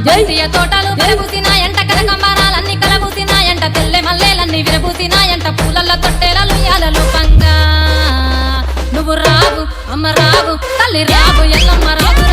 బంతియ తోటలు విరబూసినాయంట కనకంబరాలన్నీ కలబూసినాయంట తెల్లె మల్లెలన్నీ విరబూసినాయంట పూలల్ల తొట్టెలలు యాలలు పంగా నువ్వు రావు అమ్మ రావు తల్లి రావు ఎల్లమ్మ రావు